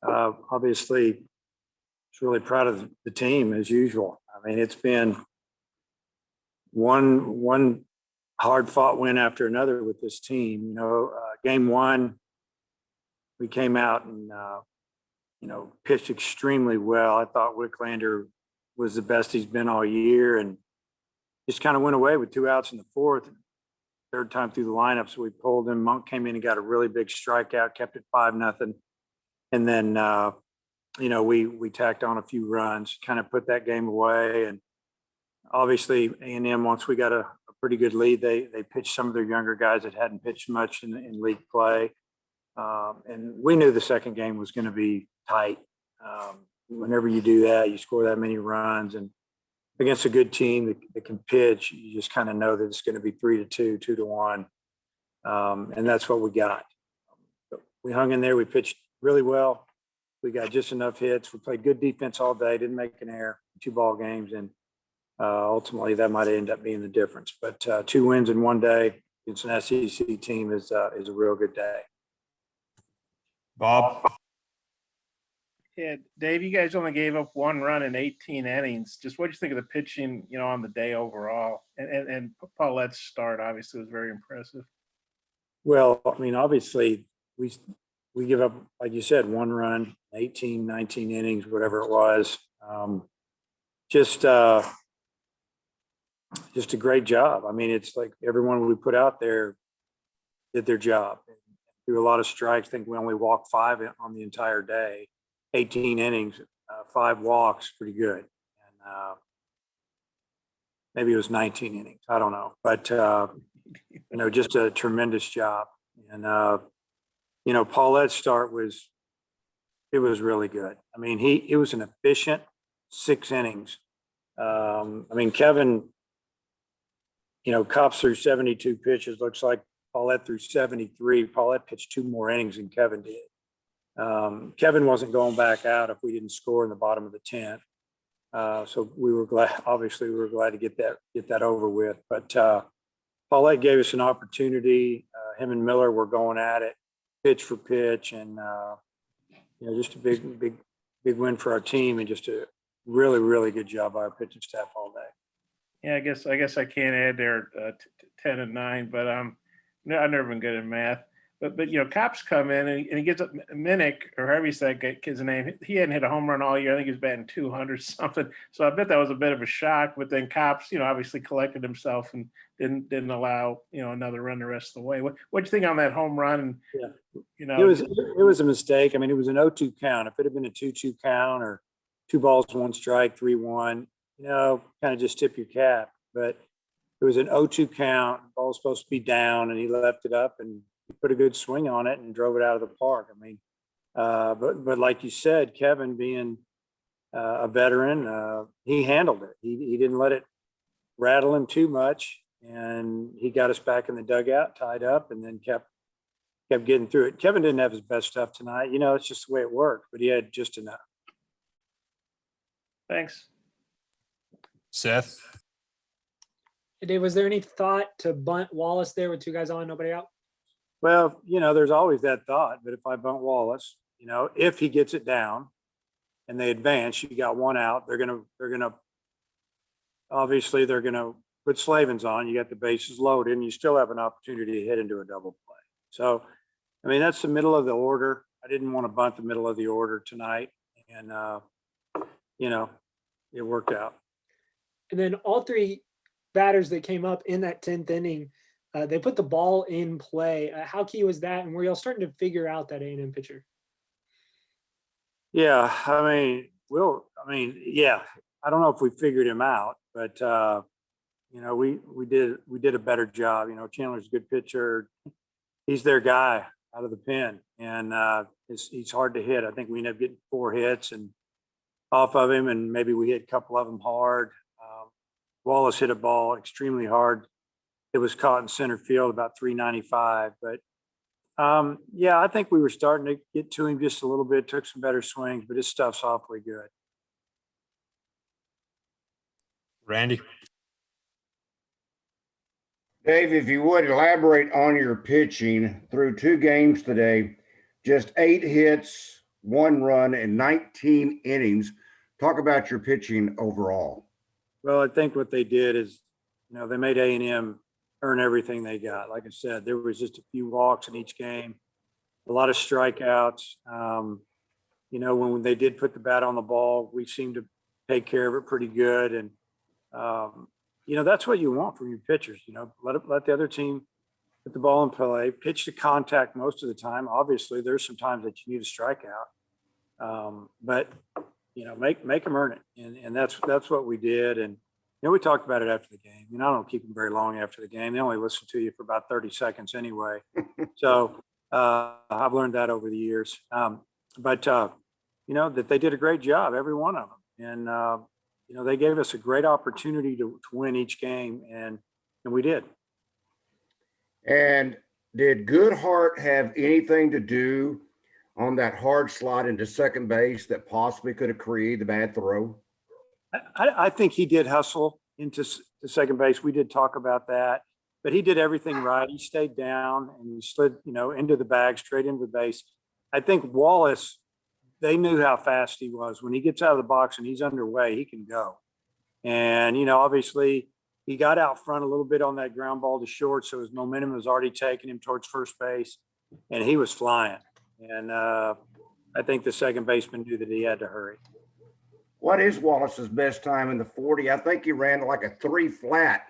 Obviously, was really proud of the team as usual. I mean, it's been one hard fought win after another with this team. Game one, we came out and pitched extremely well. I thought Wicklander was the best he's been all year, and just kind of went away with 2 outs in the fourth. Third time through the lineup, so we pulled him. Monk came in and got a really big strikeout, kept it 5-0, and then we tacked on a few runs, kind of put that game away. And obviously A&M, once we got a pretty good lead, they pitched some of their younger guys that hadn't pitched much in league play, and we knew the second game was going to be tight. Whenever you do that, you score that many runs, and against a good team that can pitch, you just kind of know that it's going to be 3-2, 2-1, and that's what we got. We hung in there. We pitched really well. We got just enough hits. We played good defense all day. Didn't make an error. 2 ball games, and ultimately that might end up being the difference. But 2 wins in one day against an SEC team is a real good day. Bob. Yeah, Dave, you guys only gave up 1 run in 18 innings. Just what do you think of the pitching, on the day overall? And Paulette's start obviously was very impressive. Well, I mean, obviously we give up, like you said, 1 run, 18, 19 innings, whatever it was. Just a great job. I mean, it's like everyone we put out there did their job. Threw a lot of strikes. I think we only walked 5 on the entire day. 18 innings, 5 walks, pretty good. And maybe it was 19 innings. I don't know. But, just a tremendous job. And, Paulette's start was really good. I mean, it was an efficient 6 innings. Kevin, Cops threw 72 pitches. Looks like Paulette threw 73. Paulette pitched 2 more innings than Kevin did. Kevin wasn't going back out if we didn't score in the bottom of the 10th. So we were glad to get that over with. But Paulette gave us an opportunity. Him and Miller were going at it, pitch for pitch, and just a big win for our team, and just a really, really good job by our pitching staff all day. Yeah, I guess I can't add there 10 and 9, but I've never been good at math. But Cops come in and he gets up Minnick, or however you say that kid's name. He hadn't hit a home run all year. I think he was batting 200 something. So I bet that was a bit of a shock. But then Cops, obviously collected himself and didn't allow another run the rest of the way. What'd you think on that home run? Yeah. It was a mistake. I mean, it was an 0-2 count. If it had been a 2-2 count or 2 balls, 1 strike, 3-1, kind of just tip your cap. But it was an 0-2 count. The ball was supposed to be down, and he left it up and put a good swing on it and drove it out of the park. I mean, but like you said, Kevin being a veteran, he handled it. He didn't let it rattle him too much, and he got us back in the dugout, tied up, and then kept getting through it. Kevin didn't have his best stuff tonight. It's just the way it worked, but he had just enough. Thanks. Seth. Hey, Dave, was there any thought to bunt Wallace there with 2 guys on, nobody out? Well, there's always that thought, but if I bunt Wallace, if he gets it down and they advance, you got 1 out, they're gonna put Slavens on. You got the bases loaded, and you still have an opportunity to hit into a double play. So, I mean, that's the middle of the order. I didn't want to bunt the middle of the order tonight, and it worked out. And then all 3 batters that came up in that 10th inning, they put the ball in play. How key was that, and were y'all starting to figure out that A&M pitcher? Yeah, I don't know if we figured him out, but we did a better job. Chandler's a good pitcher. He's their guy out of the pen, and he's hard to hit. I think we ended up getting 4 hits and off of him, and maybe we hit a couple of them hard. Wallace hit a ball extremely hard. It was caught in center field about 395. But, I think we were starting to get to him just a little bit, took some better swings, but his stuff's awfully good. Randy. Dave, if you would elaborate on your pitching through 2 games today, just 8 hits, 1 run in 19 innings. Talk about your pitching overall. Well, I think what they did is, you know, they made A&M earn everything they got. Like I said, there was just a few walks in each game, a lot of strikeouts. You know, when they did put the bat on the ball, we seemed to take care of it pretty good. And, you know, that's what you want from your pitchers. You know, let the other team put the ball in play, pitch to contact most of the time. Obviously, there's some times that you need a strikeout, but you know, make them earn it, and that's what we did. And you know, we talked about it after the game. You know, I don't keep them very long after the game. They only listen to you for about 30 seconds anyway. So I've learned that over the years. But you know, that they did a great job, every one of them, and you know, they gave us a great opportunity to win each game, and we did. And did Goodhart have anything to do on that hard slide into second base that possibly could have created the bad throw? I think he did hustle into second base. We did talk about that, but he did everything right. He stayed down and he slid, you know, into the bag, straight into the base. I think Wallace, they knew how fast he was. When he gets out of the box and he's underway, he can go. And, you know, obviously he got out front a little bit on that ground ball to short, so his momentum was already taking him towards first base, and he was flying. And I think the second baseman knew that he had to hurry. What is Wallace's best time in the 40? I think he ran like a 3 flat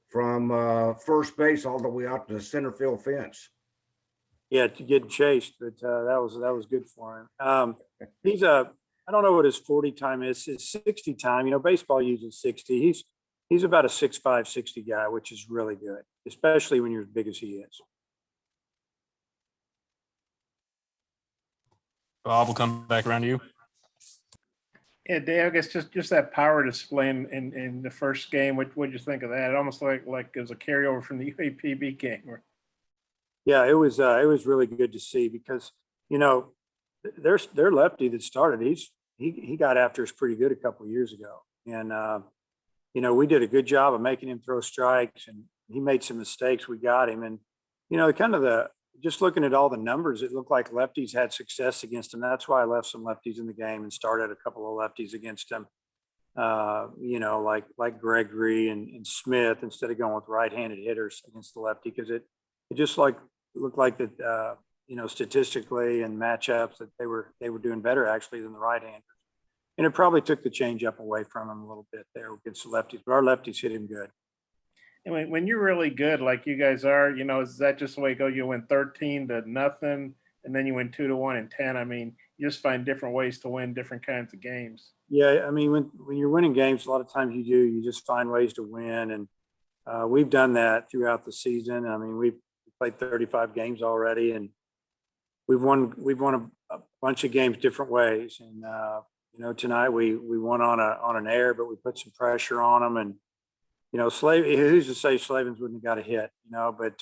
from first base all the way out to the center field fence. Yeah, to get chased, but that was good for him. I don't know what his 40 time is. His 60 time, you know, baseball uses 60. He's about a 6'5", 60 guy, which is really good, especially when you're as big as he is. Bob, will come back around to you. Yeah, Dave, I guess just that power display in the first game. What'd you think of that? It almost like it was a carryover from the UAPB game. Yeah, it was really good to see because, you know, their lefty that started, he got after us pretty good a couple of years ago. And, you know, we did a good job of making him throw strikes, and he made some mistakes. We got him. And, you know, just looking at all the numbers, it looked like lefties had success against him. That's why I left some lefties in the game and started a couple of lefties against him. You know, like Gregory and Smith, instead of going with right-handed hitters against the lefty, because it just looked like that. You know, statistically and matchups, that they were doing better actually than the right-handers. And it probably took the changeup away from him a little bit there against the lefties, but our lefties hit him good. And when you're really good, like you guys are, you know, is that just the way it goes? You win 13-0, and then you win 2-1 and 10. I mean, you just find different ways to win different kinds of games. Yeah, I mean, when you're winning games, a lot of times you just find ways to win, and we've done that throughout the season. I mean, we've played 35 games already, and we've won a bunch of games different ways. And you know, tonight we won on an air, but we put some pressure on them. And you know, who's to say Slavens wouldn't have got a hit? You know, but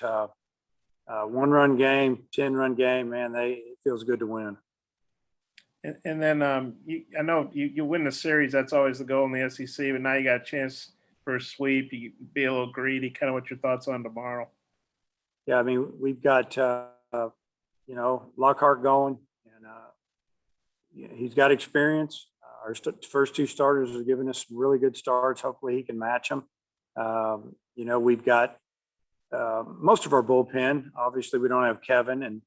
1-run game, 10-run game, man, it feels good to win. And then I know you win the series. That's always the goal in the SEC. But now you got a chance for a sweep. You be a little greedy. Kind of what your thoughts on tomorrow? Yeah, I mean, we've got you know, Lockhart going, and he's got experience. Our first 2 starters are giving us some really good starts. Hopefully he can match them. You know, we've got most of our bullpen. Obviously, we don't have Kevin, and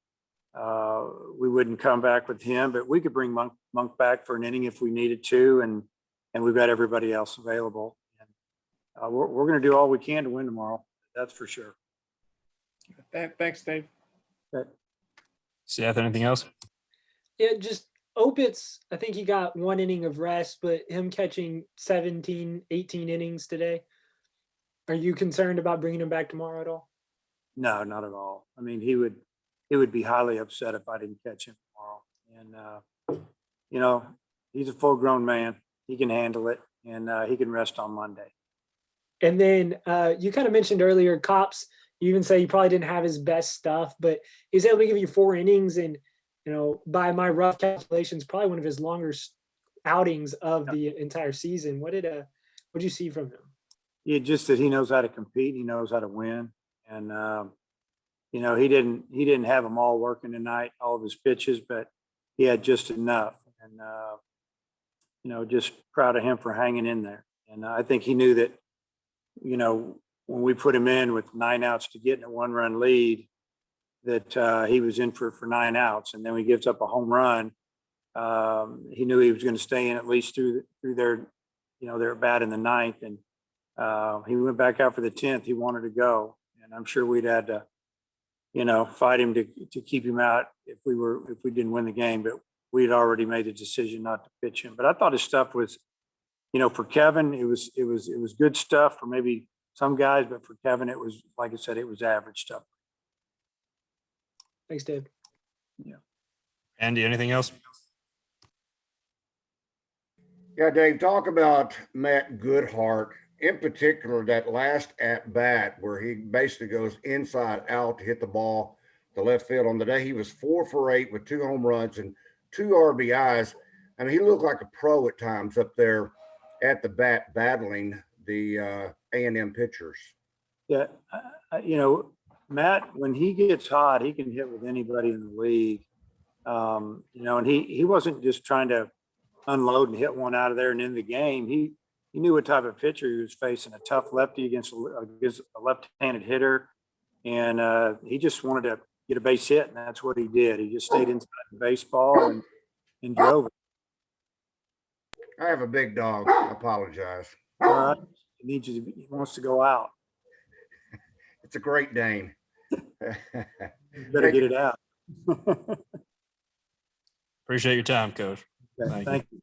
we wouldn't come back with him, but we could bring Monk back for an inning if we needed to, and we've got everybody else available. And we're going to do all we can to win tomorrow. That's for sure. Thanks, Dave. Okay. Seth, anything else? Yeah, just Opitz, I think he got 1 inning of rest, but him catching 17, 18 innings today. Are you concerned about bringing him back tomorrow at all? No, not at all. I mean, he would be highly upset if I didn't catch him tomorrow. And you know, he's a full-grown man. He can handle it, and he can rest on Monday. And then you kind of mentioned earlier, Cops. You even say he probably didn't have his best stuff, but he's able to give you 4 innings, and you know, by my rough calculations, probably one of his longest outings of the entire season. What'd you see from him? Yeah, just that he knows how to compete. He knows how to win, and you know, he didn't have them all working tonight, all of his pitches, but he had just enough. And, just proud of him for hanging in there. And I think he knew that, when we put him in with 9 outs to get in a 1-run lead, that he was in for 9 outs. And then when he gives up a home run, he knew he was going to stay in at least through their, their bat in the 9th. And he went back out for the 10th. He wanted to go. And I'm sure we'd had to, fight him to keep him out if we didn't win the game. But we'd already made the decision not to pitch him. But I thought his stuff was, for Kevin, it was good stuff for maybe some guys, but for Kevin, it was, like I said, it was average stuff. Thanks, Dave. Andy, anything else? Yeah, Dave, talk about Matt Goodhart, in particular, that last at bat where he basically goes inside out to hit the ball to left field. On the day he was 4 for 8 with 2 home runs and 2 RBIs. I mean, he looked like a pro at times up there at the bat battling the A&M pitchers. Yeah, Matt, when he gets hot, he can hit with anybody in the league. And he wasn't just trying to unload and hit one out of there and end the game. He knew what type of pitcher he was facing, a tough lefty against a left-handed hitter. And he just wanted to get a base hit, and that's what he did. He just stayed inside the baseball and drove it. I have a big dog. I apologize. He wants to go out. It's a Great Dane. Better get it out. Appreciate your time, Coach. Okay, thank you.